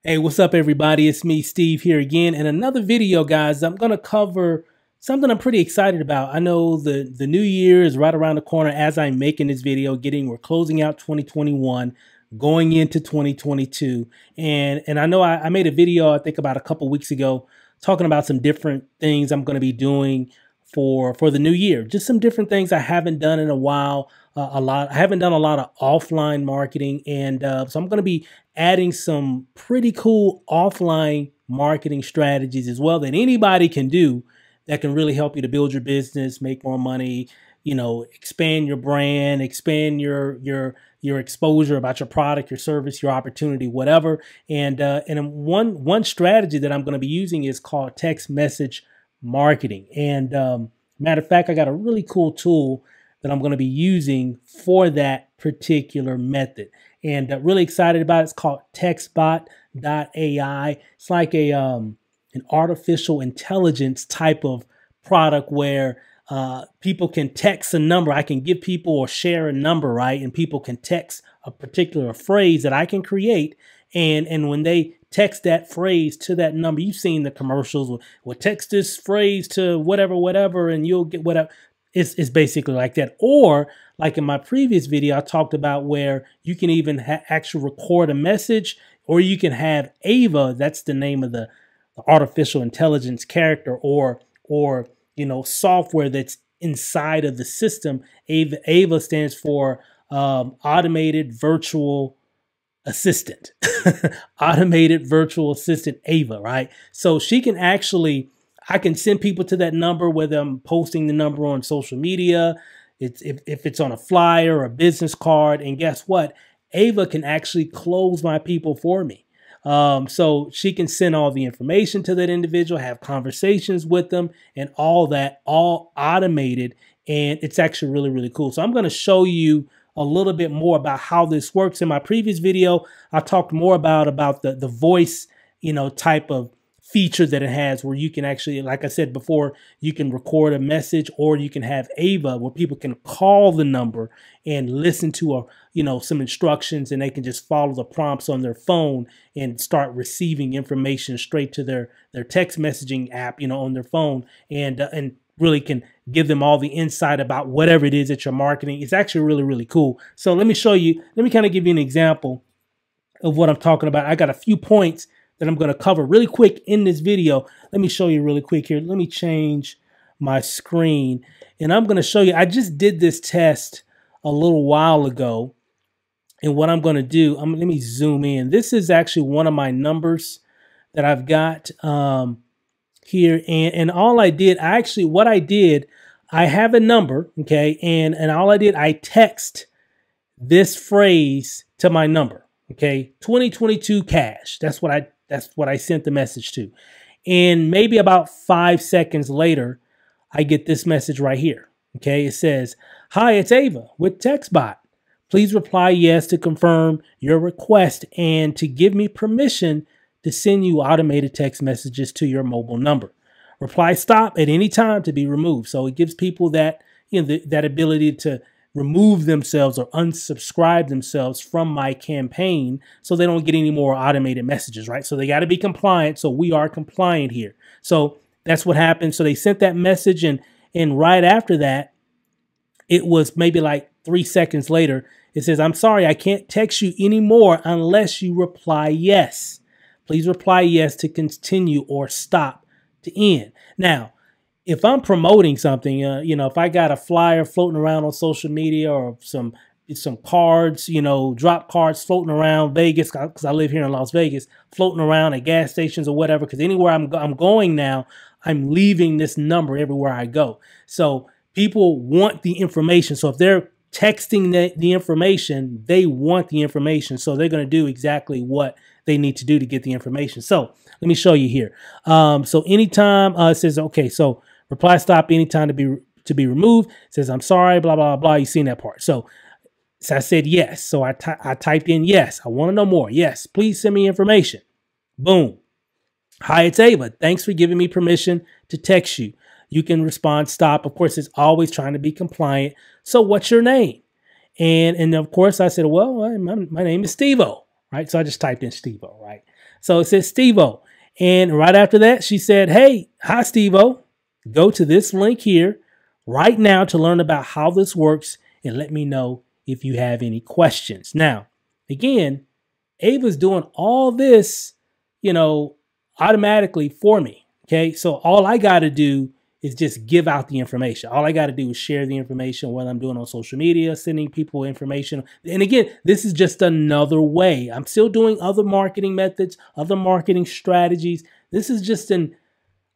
Hey, what's up, everybody? It's me, Steve, here again. In another video, guys, I'm going to cover something I'm pretty excited about. I know the new year is right around the corner as I'm making this video, we're closing out 2021, going into 2022. And I know I made a video, I think about a couple weeks ago, talking about some different things I'm going to be doing for the new year. Just some different things I haven't done in a while. I haven't done a lot of offline marketing, and so I'm going to be adding some pretty cool offline marketing strategies as well that anybody can do that can really help you to build your business, make more money, expand your brand, expand your exposure about your product, your service, your opportunity, whatever. And one strategy that I'm going to be using is called text message marketing. And matter of fact, I got a really cool tool that I'm going to be using for that particular method. And really excited about it. It's called TextBot AI. It's like an artificial intelligence type of product where people can text a number. I can give people or share a number, right? And people can text a particular phrase that I can create. And when they text that phrase to that number, you've seen the commercials, well, text this phrase to whatever, and you'll get whatever. It's basically like that. Or like in my previous video, I talked about where you can even actually record a message, or you can have Ava, that's the name of the artificial intelligence character, or software that's inside of the system. Ava stands for automated virtual assistant. Automated virtual assistant Ava, right? So she can actually, I can send people to that number, whether I'm posting the number on social media, if it's on a flyer or a business card. And guess what? Ava can actually close my people for me. So she can send all the information to that individual, have conversations with them, and all that, all automated. And it's actually really, really cool. So I'm going to show you a little bit more about how this works. In my previous video, I talked more about the voice, type of feature that it has, where you can actually, like I said before, you can record a message, or you can have Ava where people can call the number and listen to some instructions, and they can just follow the prompts on their phone and start receiving information straight to their text messaging app, on their phone, and really can give them all the insight about whatever it is that you're marketing. It's actually really, really cool. So let me show you, let me kind of give you an example of what I'm talking about. I got a few points that I'm going to cover really quick in this video. Let me show you really quick here. Let me change my screen, and I'm going to show you. I just did this test a little while ago, and what I'm going to do, let me zoom in. This is actually one of my numbers that I've got here, and all I did, what I did, I have a number, okay, and all I did, I text this phrase to my number, okay, 2022 cash. That's what I sent the message to. And maybe about 5 seconds later, I get this message right here. Okay, it says, "Hi, it's Ava with TextBot. Please reply yes to confirm your request and to give me permission to send you automated text messages to your mobile number. Reply stop at any time to be removed." So it gives people that, that ability to remove themselves or unsubscribe themselves from my campaign, so they don't get any more automated messages, right? So they got to be compliant. So we are compliant here. So that's what happened. So they sent that message, and right after that, it was maybe like 3 seconds later, it says, "I'm sorry, I can't text you anymore unless you reply yes. Please reply yes to continue or stop to end." Now, if I'm promoting something, if I got a flyer floating around on social media, or some cards, drop cards floating around Vegas, because I live here in Las Vegas, floating around at gas stations or whatever, because anywhere I'm going now, I'm leaving this number everywhere I go. So people want the information. So if they're texting the information, they want the information. So they're going to do exactly what they need to do to get the information. So let me show you here. So anytime it says, okay, so reply stop anytime to be removed. It says, "I'm sorry, blah, blah, blah." You've seen that part. So I said yes. So I typed in yes. I want to know more. Yes, please send me information. Boom. "Hi, it's Ava. Thanks for giving me permission to text you. You can respond stop." Of course, it's always trying to be compliant. "So what's your name?" And of course I said, "Well, my name is Steve-O," right? So I just typed in Steve-O, right? So it says Steve-O. And right after that, she said, hey, hi, Steve-O. Go to this link here right now to learn about how this works and let me know if you have any questions. Now, again, Ava's doing all this, automatically for me. Okay. So all I got to do is just give out the information. All I got to do is share the information, what I'm doing on social media, sending people information. And again, this is just another way. I'm still doing other marketing methods, other marketing strategies. This is just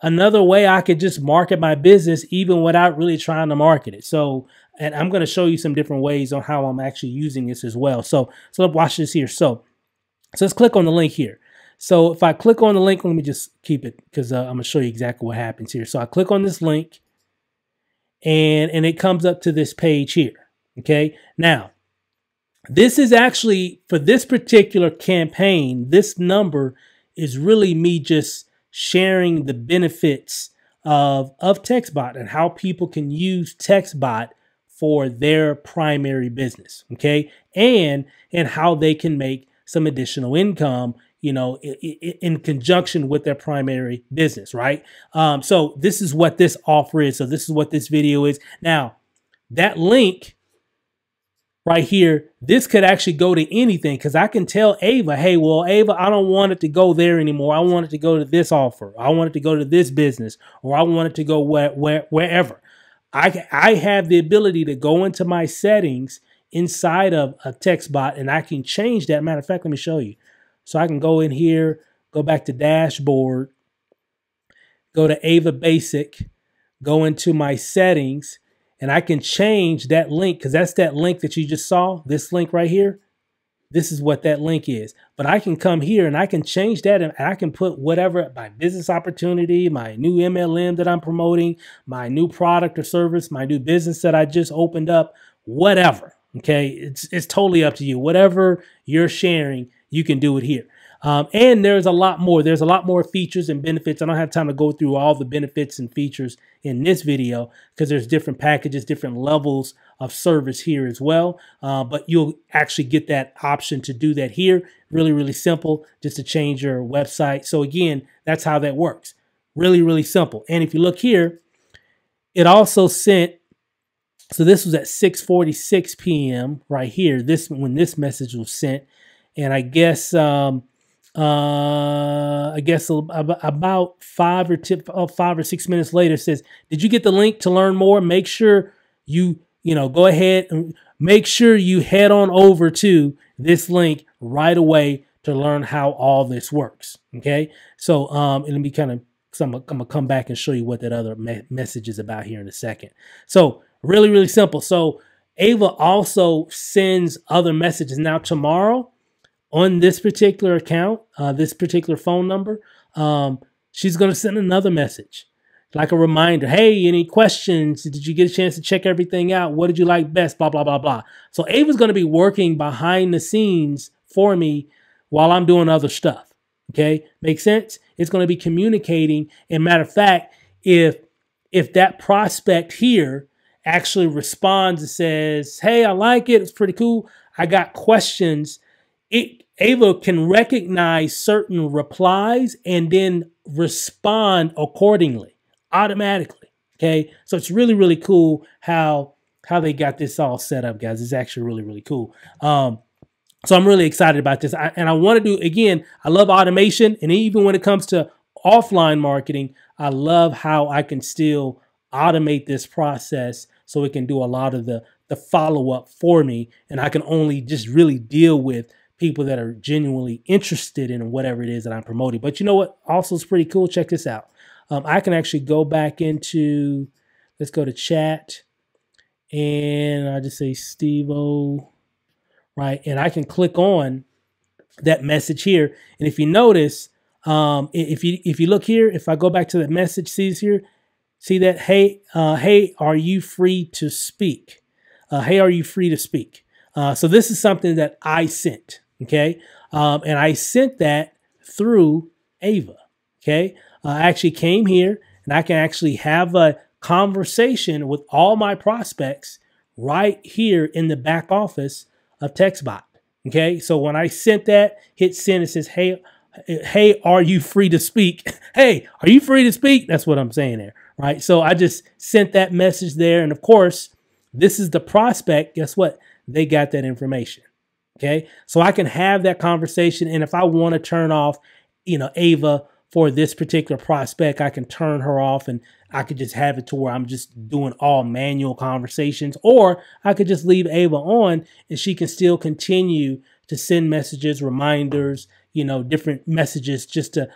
another way I could just market my business even without really trying to market it. So, and I'm going to show you some different ways on how I'm actually using this as well. So let's watch this here. So let's click on the link here. So if I click on the link, let me just keep it because I'm going to show you exactly what happens here. So I click on this link and it comes up to this page here. Okay. Now, this is actually for this particular campaign, this number is really me just sharing the benefits of TextBot and how people can use TextBot for their primary business. Okay. And how they can make some additional income, in conjunction with their primary business, right? So this is what this offer is. So this is what this video is. Now, that link right here, this could actually go to anything because I can tell Ava, hey, well, Ava, I don't want it to go there anymore. I want it to go to this offer. I want it to go to this business, or I want it to go wherever. I have the ability to go into my settings inside of a TextBot and I can change that. Matter of fact, let me show you. So I can go in here, go back to dashboard, go to Ava Basic, go into my settings, and I can change that link because that's that link that you just saw, this link right here. This is what that link is. But I can come here and I can change that and I can put whatever, my business opportunity, my new MLM that I'm promoting, my new product or service, my new business that I just opened up, whatever. Okay, it's totally up to you. Whatever you're sharing, you can do it here. And there's a lot more. There's a lot more features and benefits. I don't have time to go through all the benefits and features in this video because there's different packages, different levels of service here as well. But you'll actually get that option to do that here. Really, really simple, just to change your website. So again, that's how that works. Really, really simple. And if you look here, it also sent, so this was at 6:46 p.m. right here. When this message was sent. And I guess about 5 or 6 minutes later, it says, did you get the link to learn more? Make sure you go ahead and make sure you head on over to this link right away to learn how all this works. Okay. So let me kind of, I'm gonna come back and show you what that other message is about here in a second. So really, really simple. So Ava also sends other messages. Now tomorrow, on this particular account, this particular phone number, she's going to send another message, like a reminder. Hey, any questions? Did you get a chance to check everything out? What did you like best? Blah, blah, blah, blah. So Ava's going to be working behind the scenes for me while I'm doing other stuff. Okay, makes sense? It's going to be communicating. And matter of fact, if that prospect here actually responds and says, hey, I like it, it's pretty cool, I got questions, Ava can recognize certain replies and then respond accordingly, automatically. Okay, so it's really, really cool how they got this all set up, guys. It's actually really, really cool. So I'm really excited about this. And I want to do, again, I love automation. And even when it comes to offline marketing, I love how I can still automate this process so it can do a lot of the follow-up for me. And I can only just really deal with people that are genuinely interested in whatever it is that I'm promoting. But you know what also is pretty cool? Check this out. I can actually go back into, let's go to chat. And I just say Steve-O, right? And I can click on that message here. And if you notice, if you look here, if I go back to that message, see that, hey, are you free to speak? Hey, are you free to speak? So this is something that I sent, okay? And I sent that through Ava, okay? I actually came here and I can actually have a conversation with all my prospects right here in the back office of TextBot, okay? So when I sent that, hit send, it says, hey, hey, are you free to speak? Hey, are you free to speak? That's what I'm saying there, right? So I just sent that message there. And of course, this is the prospect. Guess what? They got that information. Okay. So I can have that conversation. And if I want to turn off, Ava for this particular prospect, I can turn her off and I could just have it to where I'm just doing all manual conversations, or I could just leave Ava on and she can still continue to send messages, reminders, different messages just to,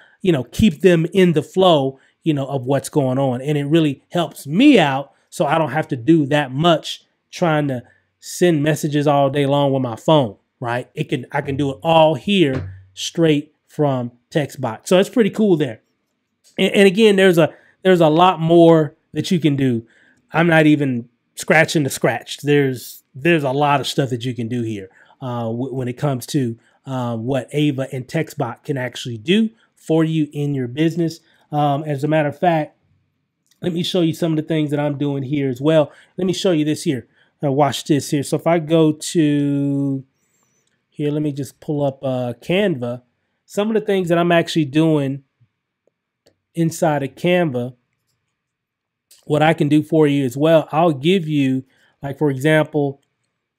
keep them in the flow, of what's going on. And it really helps me out. So I don't have to do that much trying to send messages all day long with my phone, right? I can do it all here straight from TextBot. So it's pretty cool there. And again, there's a lot more that you can do. I'm not even scratching the scratch. There's a lot of stuff that you can do here when it comes to what Ava and TextBot can actually do for you in your business. As a matter of fact, let me show you some of the things that I'm doing here as well. Let me show you this here. Watch this here. So if I go to here, let me just pull up Canva. Some of the things that I'm actually doing inside of Canva, what I can do for you as well, I'll give you, like, for example,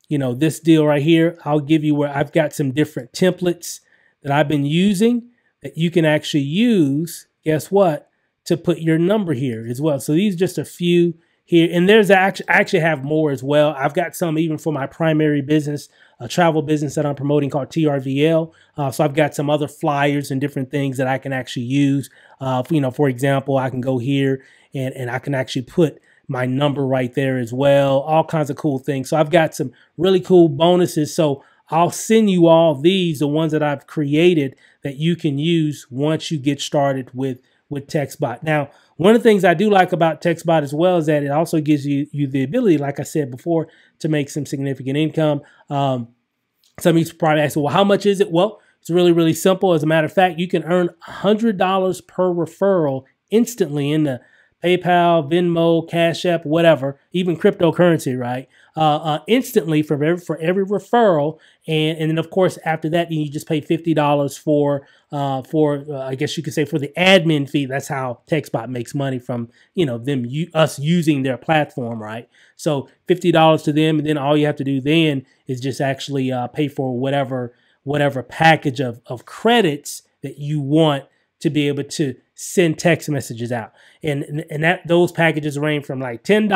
this deal right here, I'll give you where I've got some different templates that I've been using that you can actually use, guess what, to put your number here as well. So these are just a few here. And there's I actually have more as well. I've got some even for my primary business, a travel business that I'm promoting called TRVL. So I've got some other flyers and different things that I can actually use. For example, I can go here and I can actually put my number right there as well. All kinds of cool things. So I've got some really cool bonuses. So I'll send you all these, the ones that I've created that you can use once you get started with TextBot. Now, one of the things I do like about TextBot as well is that it also gives you the ability, like I said before, to make some significant income. Some of you probably ask, well, how much is it? Well, it's really, really simple. As a matter of fact, you can earn $100 per referral instantly in the PayPal, Venmo, Cash App, whatever, even cryptocurrency, right? Instantly for every referral. And then, of course, after that, you just pay $50 for I guess you could say, for the admin fee. That's how TextBot makes money from, us using their platform, right? So $50 to them. And then all you have to do then is just actually pay for whatever package of credits that you want to be able to send text messages out. And those packages range from like $10,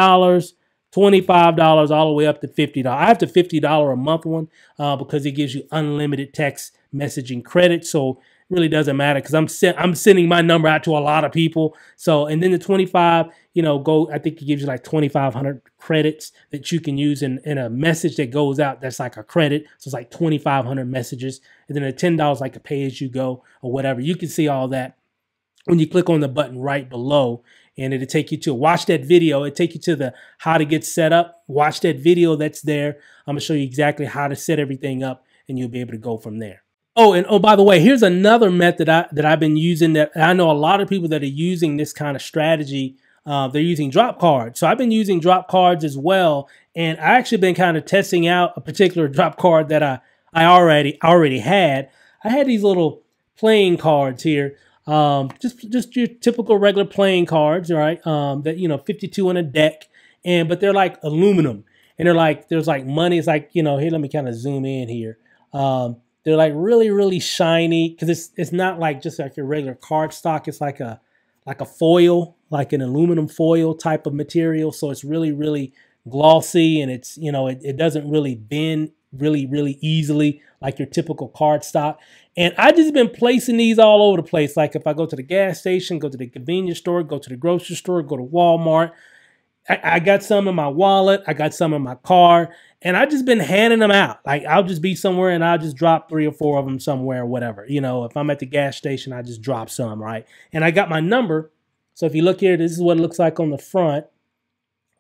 $25, all the way up to $50. I have the $50 a month one because it gives you unlimited text messaging credit. So it really doesn't matter because I'm sending my number out to a lot of people. So, and then the 25, I think it gives you like 2,500 credits that you can use in a message that goes out. That's like a credit. So it's like 2,500 messages. And then the $10 like a pay as you go or whatever. You can see all that when you click on the button right below, and it'll take you to watch that video. It'll take you to the how to get set up. Watch that video that's there. I'm gonna show you exactly how to set everything up, and you'll be able to go from there. Oh, and by the way, here's another method that I've been using that I know a lot of people that are using this kind of strategy. They're using drop cards. So I've been using drop cards as well, and I actually been kind of testing out a particular drop card that I already had. I had these little playing cards here. Just your typical regular playing cards, right? That 52 in a deck, but they're like aluminum, and there's like money. It's like here. Let me kind of zoom in here. They're like really, really shiny because it's not like just like your regular card stock. It's like a foil, like an aluminum foil type of material. So it's really, really glossy, and it's it doesn't really bend really, really easily like your typical card stock. And I just been placing these all over the place. Like if I go to the gas station, go to the convenience store, go to the grocery store, go to Walmart, I got some in my wallet, I got some in my car, and I just been handing them out. Like I'll just be somewhere and I'll just drop 3 or 4 of them somewhere or whatever. If I'm at the gas station, I just drop some, right? And I got my number. So if you look here, this is what it looks like on the front,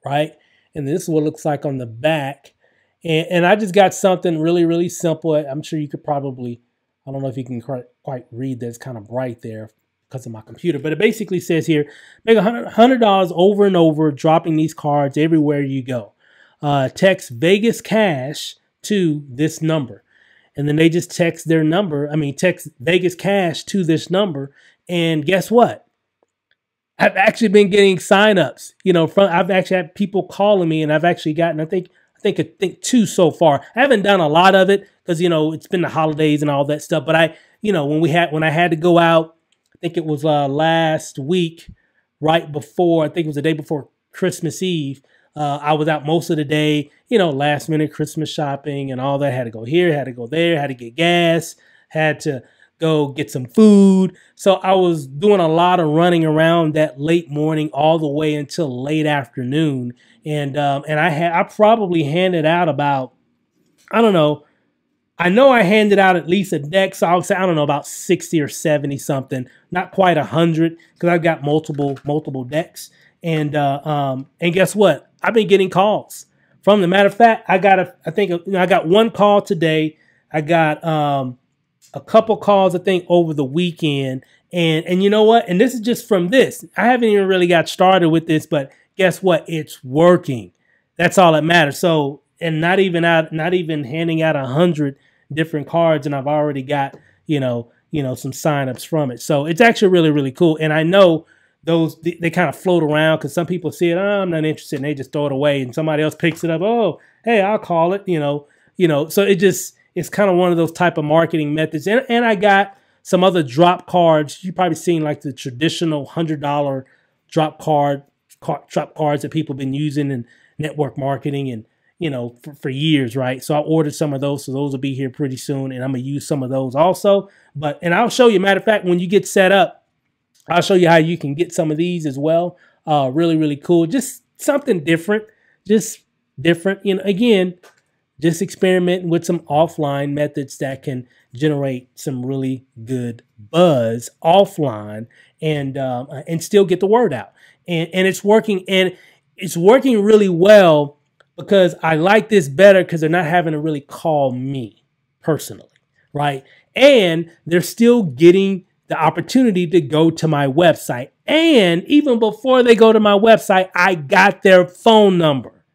right? And this is what it looks like on the back. And I just got something really, really simple. I'm sure you could probably, I don't know if you can quite read that. It's kind of bright there because of my computer. But it basically says here, make $100 over and over, dropping these cards everywhere you go. Text Vegas Cash to this number. and then they just text their number. I mean, text Vegas Cash to this number. And guess what? I've actually been getting signups, I've actually had people calling me, and I've actually gotten, I think 2 so far. I haven't done a lot of it because, it's been the holidays and all that stuff. But when I had to go out, I think it was last week, right before, I think it was the day before Christmas Eve. I was out most of the day, last minute Christmas shopping and all that. Had to go here, had to go there, had to get gas, had to go get some food. So I was doing a lot of running around that late morning all the way until late afternoon. And I probably handed out about, I don't know, I know I handed out at least a deck, so I would say, I don't know, about 60 or 70 something, not quite 100, because I've got multiple decks. And guess what? I've been getting calls from them. Matter of fact, I got one call today. I got a couple calls, I think, over the weekend. And you know what? And this is just from this. I haven't even really got started with this, but guess what? It's working. That's all that matters. So, and not even handing out 100 different cards, and I've already got, some signups from it. So it's actually really, really cool. And I know they kind of float around because some people see it, oh, I'm not interested, and they just throw it away, and somebody else picks it up. Oh, hey, I'll call it, So it's kind of one of those type of marketing methods. And I got some other drop cards. You've probably seen like the traditional $100 drop cards that people have been using in network marketing and, for years, right? So I ordered some of those. So those will be here pretty soon. And I'm going to use some of those also. And I'll show you, matter of fact, when you get set up, I'll show you how you can get some of these as well. Really, really cool. Just something different. Just different. Again, just experimenting with some offline methods that can generate some really good buzz offline and still get the word out. And it's working. And it's working really well because I like this better because they're not having to really call me personally, right? And they're still getting the opportunity to go to my website. And even before they go to my website, I got their phone number.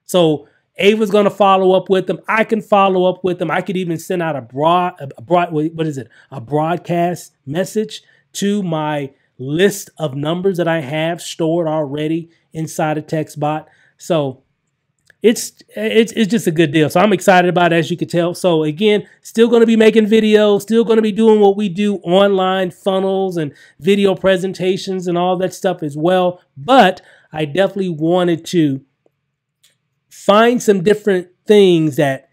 So Ava's going to follow up with them. I can follow up with them. I could even send out a broadcast message to my list of numbers that I have stored already inside of TextBot. So it's just a good deal. So I'm excited about it, as you can tell. So again, still going to be making videos, still going to be doing what we do, online funnels and video presentations and all that stuff as well. But I definitely wanted to find some different things that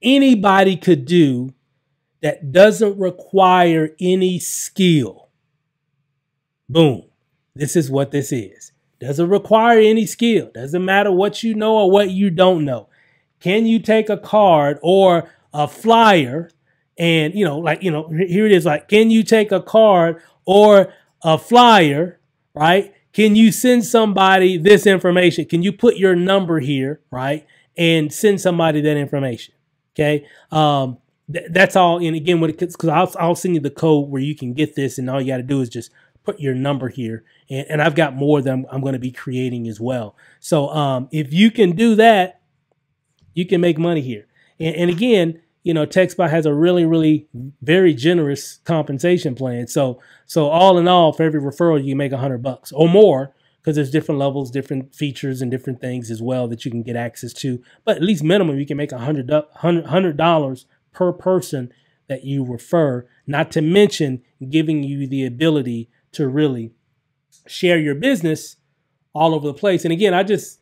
anybody could do that doesn't require any skill. Boom. This is what this is. Doesn't require any skill. Doesn't matter what you know or what you don't know. Can you take a card or a flyer and, here it is, like, can you take a card or a flyer, right? Can you send somebody this information? Can you put your number here, right? And send somebody that information, okay? That's all. And again, because I'll send you the code where you can get this, and all you got to do is just put your number here. And I've got more that I'm going to be creating as well. So if you can do that, you can make money here. And again, TextBot has a really, really very generous compensation plan. So all in all, for every referral, you can make $100 or more, because there's different levels, different features, and different things as well that you can get access to. But at least minimum, you can make $100 per person that you refer, not to mention giving you the ability to really share your business all over the place. And again, I just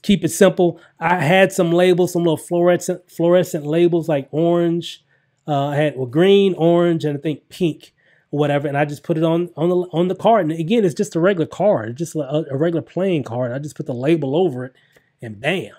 keep it simple. I had some labels, some little fluorescent labels like orange. I had green, orange, and I think pink or whatever. And I just put it on the card. And again, it's just a regular card, just a regular playing card. I just put the label over it and bam,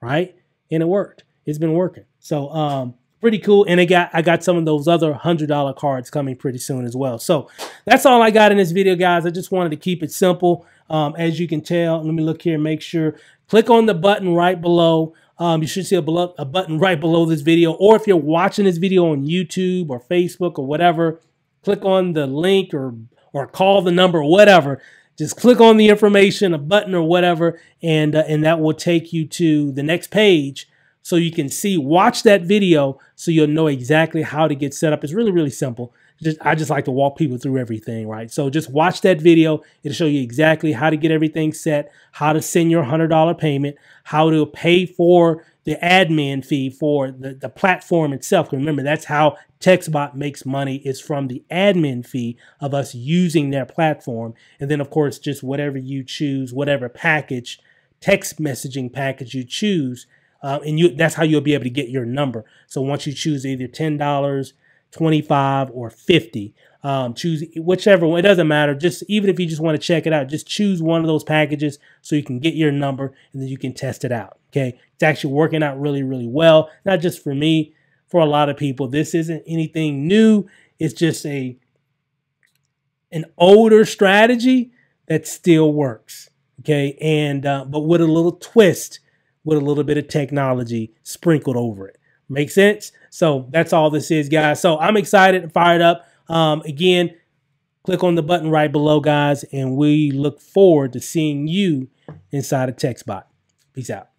right? And it worked. It's been working. So, pretty cool. And I got some of those other $100 cards coming pretty soon as well. So that's all I got in this video, guys. I just wanted to keep it simple. As you can tell, let me look here and make sure. Click on the button right below. You should see a button right below this video. Or if you're watching this video on YouTube or Facebook or whatever, click on the link or call the number or whatever. Just click on the information, a button or whatever, and that will take you to the next page so you can see, watch that video so you'll know exactly how to get set up. It's really, really simple. I just like to walk people through everything, right? So just watch that video. It'll show you exactly how to get everything set, how to send your $100 payment, how to pay for the admin fee for the platform itself. Remember, that's how TextBot makes money, is from the admin fee of us using their platform. And then, of course, just whatever you choose, whatever package, text messaging package you choose, that's how you'll be able to get your number. So once you choose either $10, 25 or 50, choose whichever one. It doesn't matter. Just even if you just want to check it out, just choose one of those packages so you can get your number and then you can test it out. Okay, it's actually working out really, really well. Not just for me, for a lot of people. This isn't anything new. It's just an older strategy that still works. Okay, and but with a little twist, with a little bit of technology sprinkled over it. Make sense? So that's all this is, guys. So I'm excited and fired up. Again, click on the button right below, guys, and we look forward to seeing you inside of TextBot. Peace out.